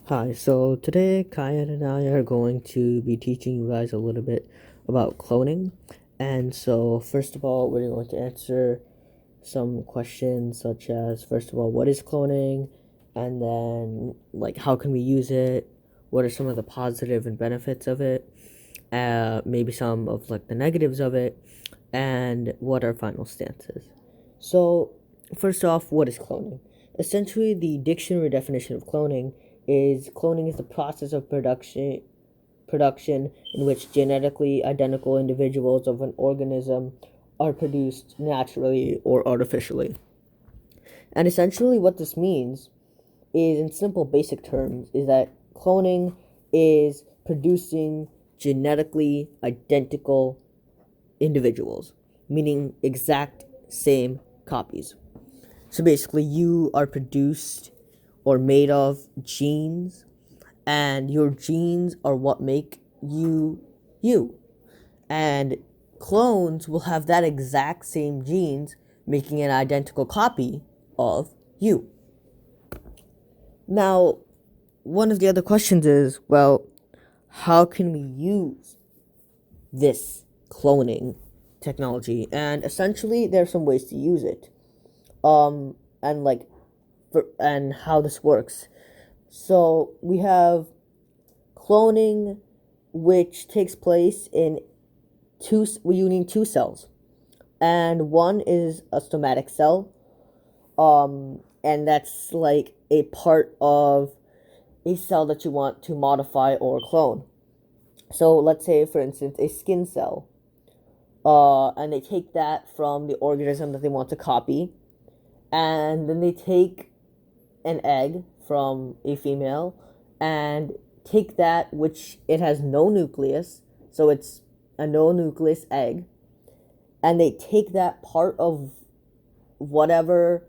Hi, so today Kyan and I are going to be teaching you guys a little bit about cloning. And so, first of all, we're going to answer some questions such as, first of all, what is cloning? And then, like, how can we use it? What are some of the positive and benefits of it? Maybe some of, like, the negatives of it. And what our final stance is. So, first off, what is cloning? Essentially, the dictionary definition of cloning is the process of production in which genetically identical individuals of an organism are produced naturally or artificially. And essentially what this means is, in simple basic terms, is that cloning is producing genetically identical individuals, meaning exact same copies. So basically, you are produced or made of genes, and your genes are what make you you. And clones will have that exact same genes, making an identical copy of you. Now, one of the other questions is, well, how can we use this cloning technology? And essentially, there are some ways to use it. And like, and how this works. So we have cloning, which takes place in you need two cells, and one is a somatic cell, and that's like a part of a cell that you want to modify or clone. So let's say, for instance, a skin cell, and they take that from the organism that they want to copy, and then they take an egg from a female and take that, which it has no nucleus, so it's a no nucleus egg, and they take that part of whatever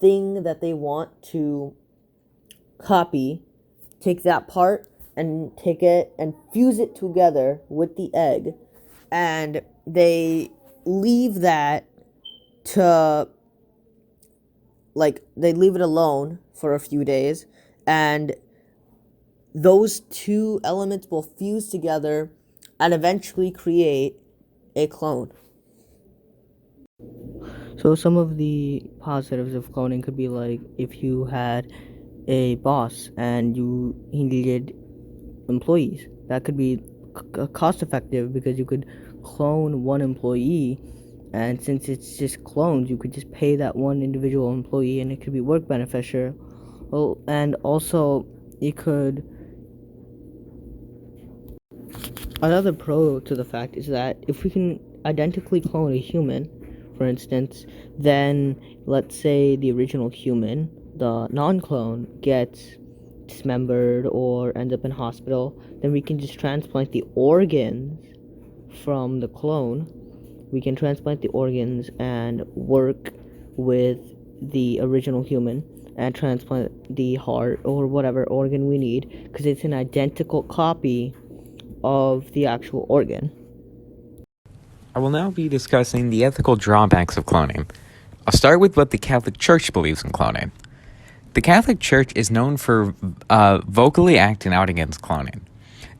thing that they want to copy, take that part and take it and fuse it together with the egg, and they leave that to, like, they leave it alone for a few days, and those two elements will fuse together and eventually create a clone. So some of the positives of cloning could be, like, if you had a boss and he needed employees, that could be cost effective because you could clone one employee, and since it's just clones, you could just pay that one individual employee, and it could be work beneficial. Oh, and also it could, another pro to the fact is that if we can identically clone a human, for instance, then let's say the original human, the non-clone, gets dismembered or ends up in hospital, then we can just transplant the organs from the clone. We can transplant the organs and work with the original human and transplant the heart or whatever organ we need, because it's an identical copy of the actual organ. I will now be discussing the ethical drawbacks of cloning. I'll start with what the Catholic Church believes in cloning. The Catholic Church is known for vocally acting out against cloning.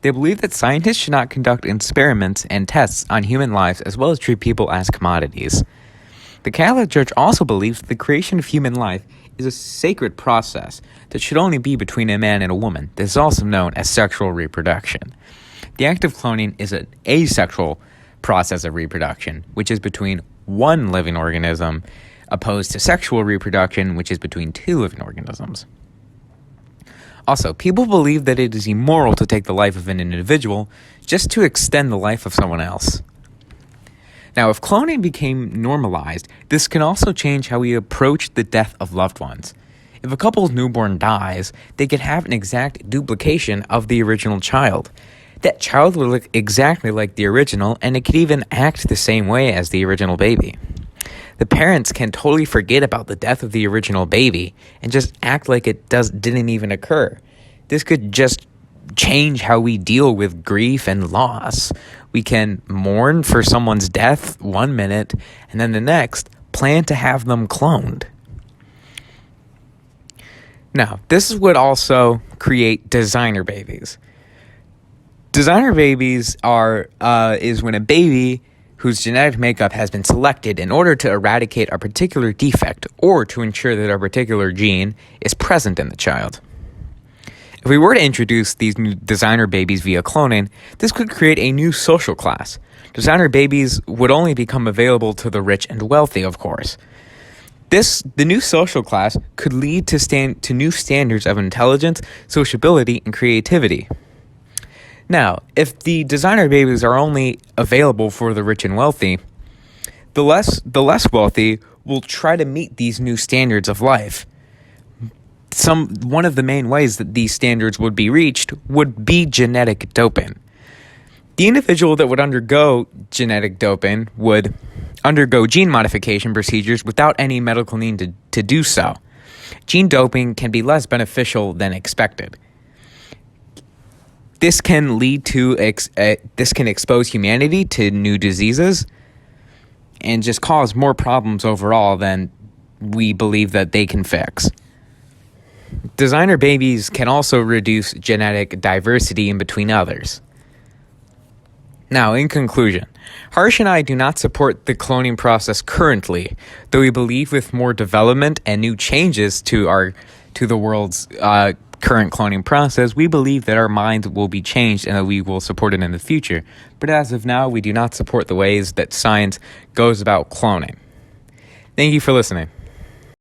They believe that scientists should not conduct experiments and tests on human lives as well as treat people as commodities. The Catholic Church also believes that the creation of human life is a sacred process that should only be between a man and a woman. This is also known as sexual reproduction. The act of cloning is an asexual process of reproduction, which is between one living organism, opposed to sexual reproduction, which is between two living organisms. Also, people believe that it is immoral to take the life of an individual just to extend the life of someone else. Now, if cloning became normalized, this can also change how we approach the death of loved ones. If a couple's newborn dies, they could have an exact duplication of the original child. That child would look exactly like the original, and it could even act the same way as the original baby. The parents can totally forget about the death of the original baby and just act like it didn't even occur. This could just change how we deal with grief and loss. We can mourn for someone's death one minute, and then the next, plan to have them cloned. Now, this would also create designer babies. Designer babies is when a baby whose genetic makeup has been selected in order to eradicate a particular defect or to ensure that a particular gene is present in the child. If we were to introduce these new designer babies via cloning, this could create a new social class. Designer babies would only become available to the rich and wealthy, of course. The new social class could lead to new standards of intelligence, sociability, and creativity. Now, if the designer babies are only available for the rich and wealthy, the less wealthy will try to meet these new standards of life. One of the main ways that these standards would be reached would be genetic doping. The individual that would undergo genetic doping would undergo gene modification procedures without any medical need to do so. Gene doping can be less beneficial than expected. This can lead to this can expose humanity to new diseases and just cause more problems overall than we believe that they can fix. Designer babies can also reduce genetic diversity in between others. Now, in conclusion, Harsh and I do not support the cloning process currently, though we believe with more development and new changes to the world's current cloning process, we believe that our minds will be changed and that we will support it in the future. But as of now, we do not support the ways that science goes about cloning. Thank you for listening.